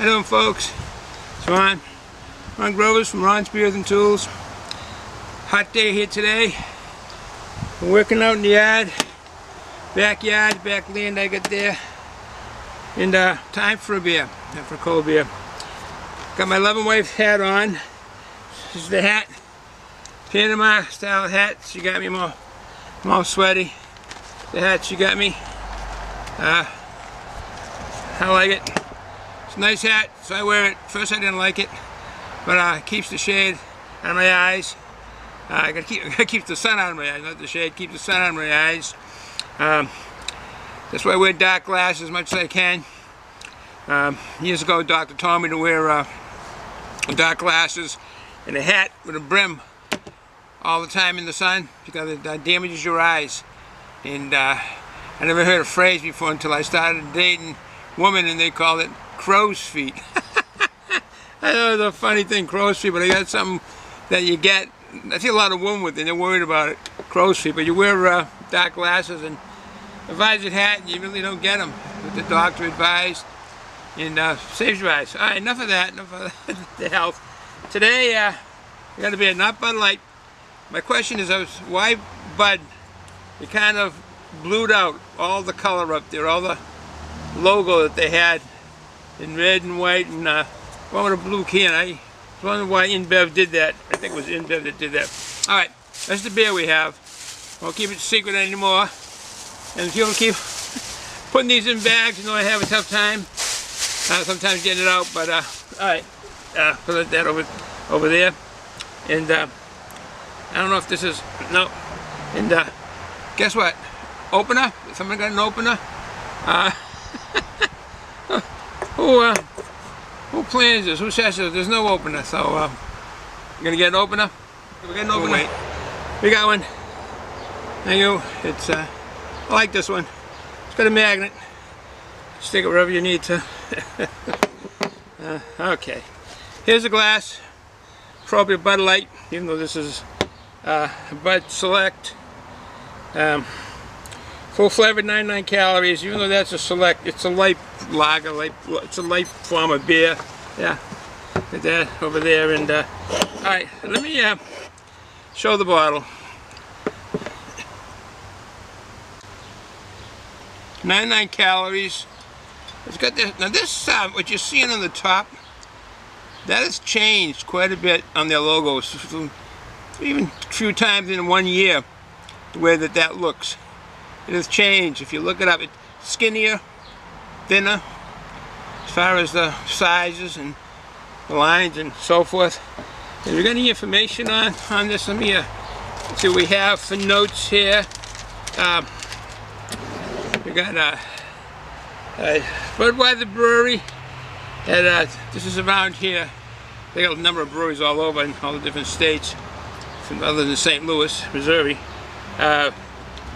How you doing, folks? It's Ron Grovers from Ron's Beers and Tools. Hot day here today. We're working out in the yard, backyard, back land I got there. And time for a beer, for a cold beer. Got my loving wife hat on. This is the hat, Panama style hat. She got me. I'm all sweaty. The hat she got me. I like it. It's a nice hat, so I wear it. First I didn't like it, but it keeps the shade out of my eyes. I gotta keep the sun out of my eyes, not the shade. Keep the sun out of my eyes. That's why I wear dark glasses as much as I can. Years ago, Doctor told me to wear dark glasses and a hat with a brim all the time in the sun because it damages your eyes. And I never heard a phrase before until I started dating women, and they called it crow's feet. I know it's a funny thing, crow's feet, but I got something that you get. I see a lot of women with it, and they're worried about it, crow's feet. But you wear dark glasses and a visored hat, and you really don't get them. What the doctor advised, and saves your eyes. All right, enough of that. Enough of the health. Today, we got a beer, not Bud Light. My question is, why Bud? It kind of blued out all the color up there, all the logo that they had in red and white, and one with a blue can. I was wondering why InBev did that. I think it was InBev that did that. All right, that's the beer we have. Won't keep it secret anymore. And if you'll keep putting these in bags, you know I have a tough time sometimes getting it out. But all right, put that over there. And I don't know if this is no. And guess what? Opener? Someone got an opener? Who plans this? Who says this? There's no opener, so you're gonna get an opener? We got an opener. Wait. We got one. Thank you. It's I like this one. It's got a magnet. Stick it wherever you need to. Okay. Here's a glass. Probably a Bud Light, even though this is Bud Select. Full flavored, 99 calories. Even though that's a select, it's a light lager, it's a light form of beer. Yeah, get that over there. And all right, let me show the bottle. 99 calories. It's got this. Now this, what you're seeing on the top, that has changed quite a bit on their logos. Even a few times in 1 year, the way that looks. It has changed. If you look it up, it's skinnier, thinner, as far as the sizes and the lines and so forth. Have you got any information on this? Let me see what we have for notes here. We got Budweiser Brewery. And this is around here. They got a number of breweries all over in all the different states, other than St. Louis, Missouri.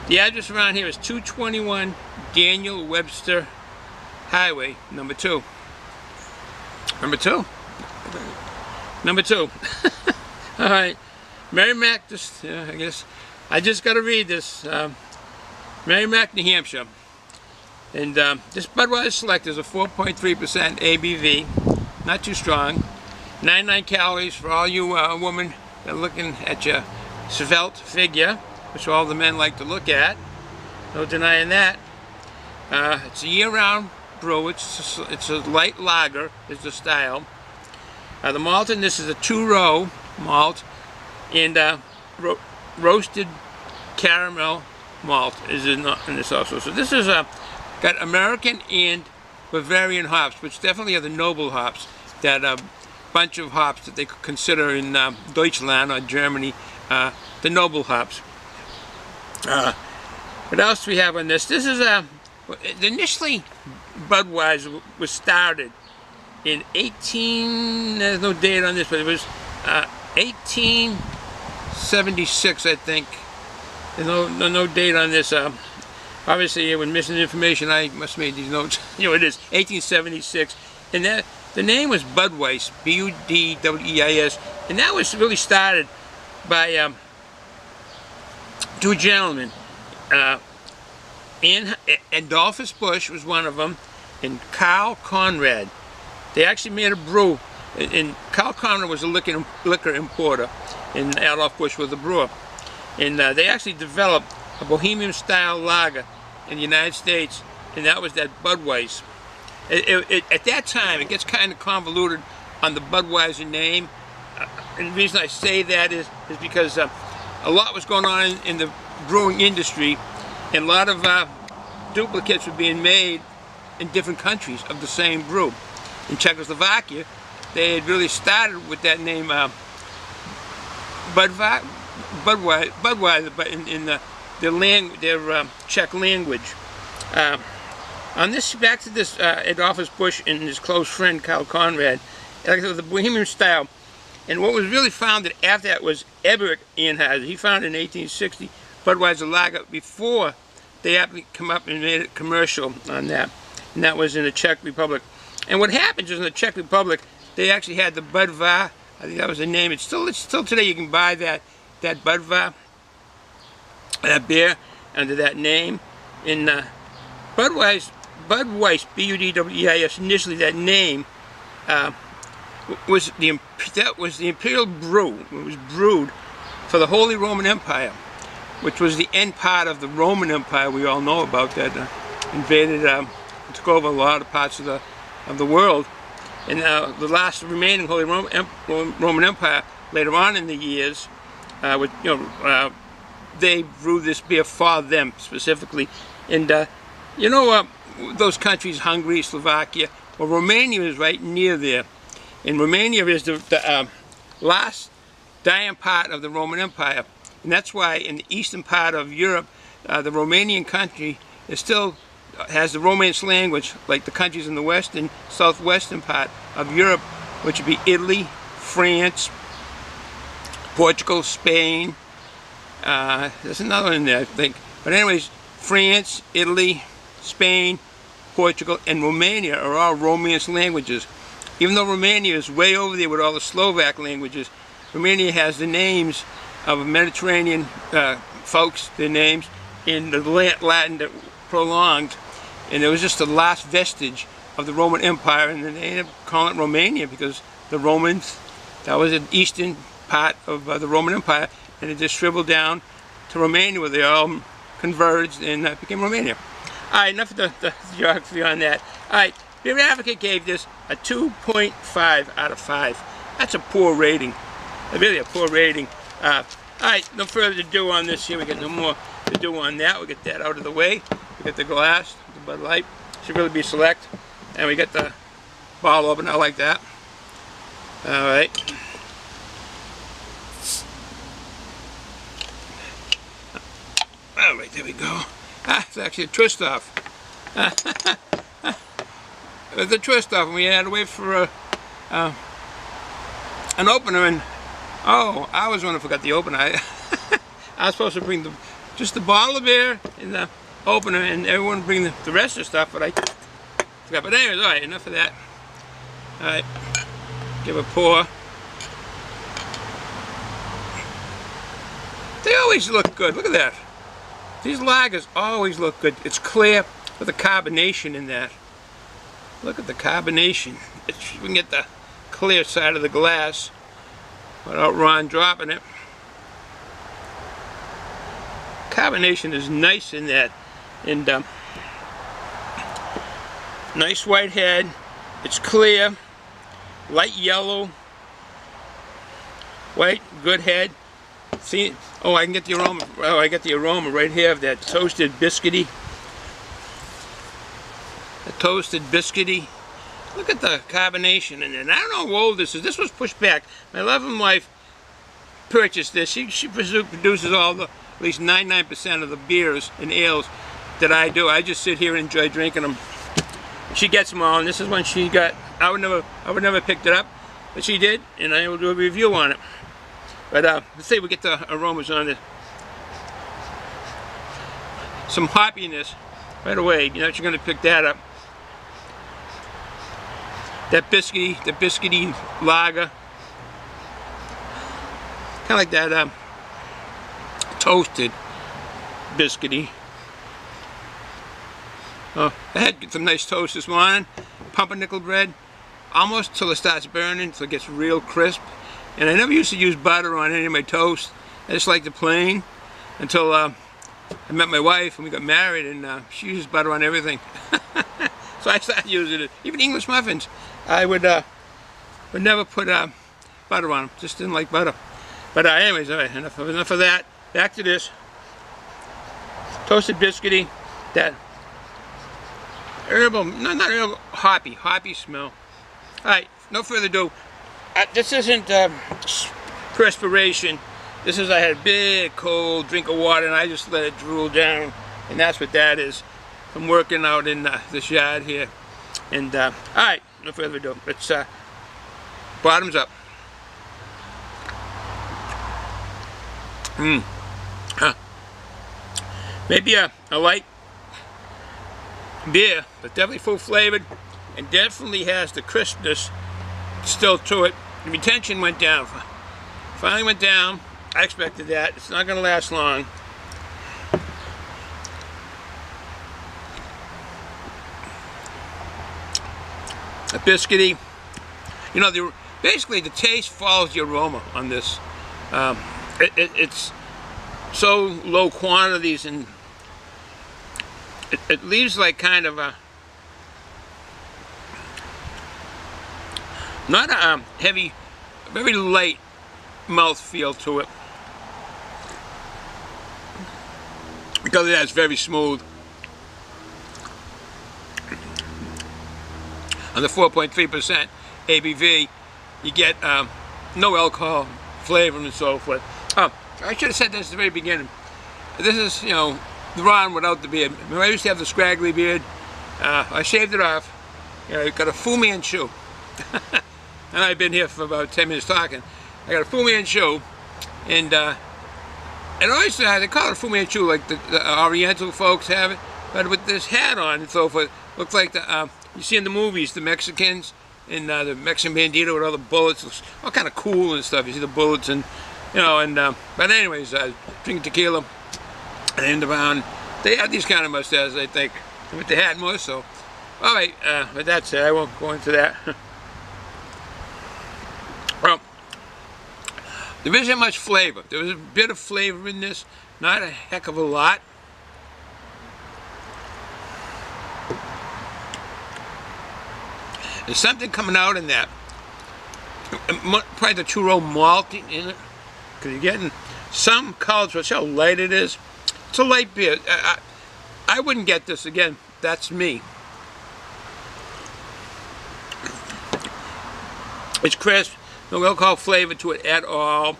The address around here is 221 Daniel Webster Highway, number 2. Number 2? Number 2. All right. Merrimack, I guess. I just got to read this. Merrimack, New Hampshire. And this Budweiser Select is a 4.3% ABV. Not too strong. 99 calories for all you women that are looking at your svelte figure, which all the men like to look at. No denying that. It's a year-round brew. It's a light lager is the style. The malt in this is a 2-row malt, and roasted caramel malt is in this also. So this is got American and Bavarian hops, which definitely are the noble hops. That bunch of hops that they consider in Deutschland or Germany the noble hops. What else do we have on this? This is initially Budweiser was started in there's no date on this, but it was 1876, I think. There's no date on this. Obviously, when missing information, I must have made these notes. You know, it is 1876, and the name was Budweiser, B-U-D-W-E-I-S, and that was really started by two gentlemen. Adolphus Busch was one of them, and Carl Conrad. They actually made a brew, and Carl Conrad was a liquor importer, and Adolf Busch was the brewer. And they actually developed a Bohemian-style lager in the United States, and that was that Budweiser. At that time, it gets kind of convoluted on the Budweiser name. And the reason I say that is because a lot was going on in the brewing industry, and a lot of duplicates were being made in different countries of the same brew. In Czechoslovakia, they had really started with that name Budweiser, but in their Czech language. Back to this Adolphus Busch and his close friend Carl Conrad, like I said, the Bohemian style. And what was really founded after that was Ebert Anheuser. He founded in 1860 Budweiser Lager before they actually come up and made it commercial on that. And that was in the Czech Republic. And what happens is in the Czech Republic, they actually had the Budvar. I think that was the name. It's still today you can buy that Budvar, that beer, under that name. In Budweiser, B-U-D-W-E-I-S, initially that name was the imperial brew. It was brewed for the Holy Roman Empire, which was the end part of the Roman Empire we all know about, that invaded, took over a lot of parts of the world. And the last remaining Holy Roman Empire, later on in the years, they brewed this beer for them specifically. And those countries, Hungary, Slovakia, well, Romania is right near there. And Romania is the last dying part of the Roman Empire. And that's why in the eastern part of Europe, the Romanian country still has the Romance language, like the countries in the western, southwestern part of Europe, which would be Italy, France, Portugal, Spain. There's another one in there, I think. But anyways, France, Italy, Spain, Portugal, and Romania are all Romance languages. Even though Romania is way over there with all the Slovak languages, Romania has the names of Mediterranean folks, their names, in the Latin that prolonged. And it was just the last vestige of the Roman Empire, and then they ended up calling it Romania because the Romans, that was an eastern part of the Roman Empire, and it just shriveled down to Romania where they all converged and became Romania. Alright, enough of the geography on that. Alright, Beer Advocate gave this a 2.5 out of 5. That's a poor rating. Really a poor rating. Alright, no further ado on this here. We got no more to do on that. We get that out of the way. We got the glass, the Bud Light. Should really be Select. And we got the bottle opener like that. Alright. Alright, there we go. It's actually a twist off. It's a twist off, and we had to wait for an opener, and oh, I was the one who forgot the opener. I was supposed to bring just the bottle of beer and the opener, and everyone bring the rest of the stuff, but I forgot. But anyways, alright, enough of that. Alright, give a pour. They always look good. Look at that. These lagers always look good. It's clear with the carbonation in that. Look at the carbonation. We can get the clear side of the glass without Ron dropping it. Carbonation is nice in that. And nice white head. It's clear. Light yellow. White, good head. See, oh, I can get the aroma. Oh, I get the aroma right here of that toasted biscuity. The toasted biscuity. Look at the carbonation in it. And I don't know how old this is. This was pushed back. My loving wife purchased this. She produces all the, at least 99% of the beers and ales that I do. I just sit here and enjoy drinking them. She gets them all, and this is one she got. I would never picked it up, but she did, and I will do a review on it. But let's see, we get the aromas on it. Some hoppiness right away. You know, you're going to pick that up. That biscuity lager. Kind of like that toasted biscuity. Oh, I had some nice toast this morning. Pumpernickel bread. almost till it starts burning, so it gets real crisp. And I never used to use butter on any of my toast. I just liked the plain until I met my wife and we got married, and she used butter on everything. So I started using it. Even English muffins, I would never put butter on them. Just didn't like butter. But anyways, all right, enough of that. Back to this toasted biscuity. That herbal, not herbal, hoppy smell. All right, no further ado. This isn't perspiration. This is I had a big cold drink of water and I just let it drool down, and that's what that is. I'm working out in this yard here, and all right, no further ado. Let's bottoms up. Maybe a light beer, but definitely full flavored, and definitely has the crispness still to it. The retention went down. Finally went down. I expected that. It's not going to last long. A biscuity. You know, basically the taste follows the aroma on this. It's so low quantities, and it leaves like kind of a not a heavy, very light mouth feel to it, because that's very smooth. On the 4.3% ABV, you get no alcohol, flavor, and so forth. Oh, I should have said this at the very beginning. This is, you know, the Ron without the beard. I used to have the scraggly beard. I shaved it off. You know, got a Fu Manchu. And I've been here for about 10 minutes talking. I got a Fu Manchu, and always they call it a Fu Manchu like the Oriental folks have it, but with this hat on and so forth, looks like the you see in the movies the Mexicans in the Mexican Bandito with all the bullets, all kind of cool and stuff. You see the bullets, and you know, and but anyways, drinking tequila and around. They have these kind of mustaches, I think, with the hat more so. All right, but that's it. I won't go into that. Well, there isn't much flavor. There is a bit of flavor in this, not a heck of a lot. There's something coming out in that. Probably the churro malt in it, because you're getting some colors. Watch how light it is. It's a light beer. I wouldn't get this again. That's me. It's crisp. No alcohol flavor to it at all.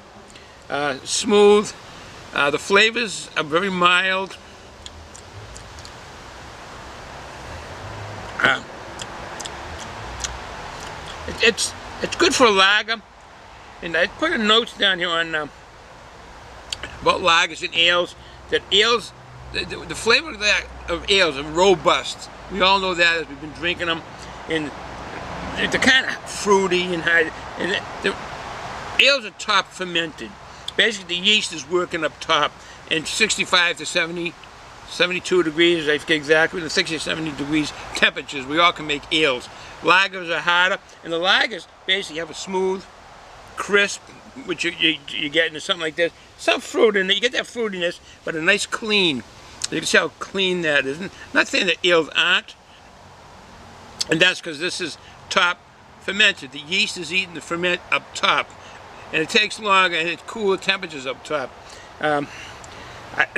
Smooth. The flavors are very mild. It's good for a lager. And I put a notes down here on about lagers and ales. That ales, the flavor of ales are robust. We all know that as we've been drinking them. And they're kind of fruity and high. And the ales are top fermented. Basically, the yeast is working up top, and 65 to 70, 72 degrees, I forget exactly, the 60 to 70 degrees temperatures, we all can make ales. Lagers are harder, and the lagers basically have a smooth, crisp, which you get into something like this. Some fruit in it, you get that fruitiness, but a nice clean. You can see how clean that is. Not saying that ales aren't, and that's because this is top fermented. The yeast is eating the ferment up top, and it takes longer, and it's cooler temperatures up top.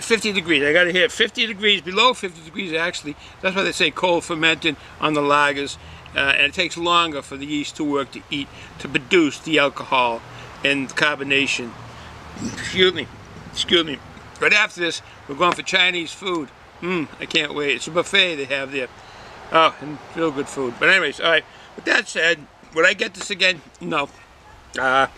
50 degrees, I got to hit 50 degrees, below 50 degrees actually. That's why they say cold fermented on the lagers, and it takes longer for the yeast to work to produce the alcohol and carbonation. Excuse me. Right after this, we're going for Chinese food. I can't wait. It's a buffet they have there. Oh, and real good food. But anyways, all right. With that said, would I get this again? No. I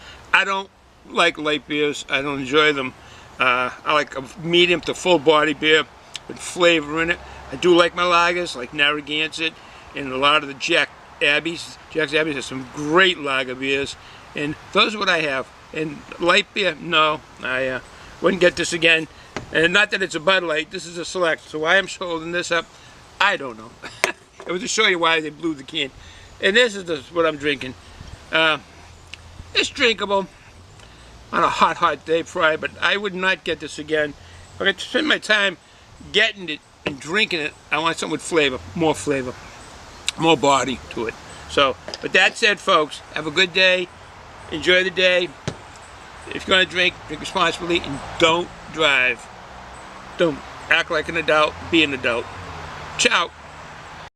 don't like light beers. I don't enjoy them. I like a medium to full body beer with flavor in it. I do like my lagers, like Narragansett, and a lot of the Jack's Abbeys have some great lager beers, and those are what I have. And light beer, no, I wouldn't get this again. And not that it's a Bud Light, this is a Select. So why I'm holding this up, I don't know. It was to show you why they blew the can. And this is what I'm drinking. It's drinkable on a hot day, Friday, but I would not get this again. If I could spend my time getting it and drinking it, I want something with flavor, more body to it. So, with that said, folks, have a good day. Enjoy the day. If you're going to drink responsibly, and don't drive. Don't act like an adult, be an adult. Ciao.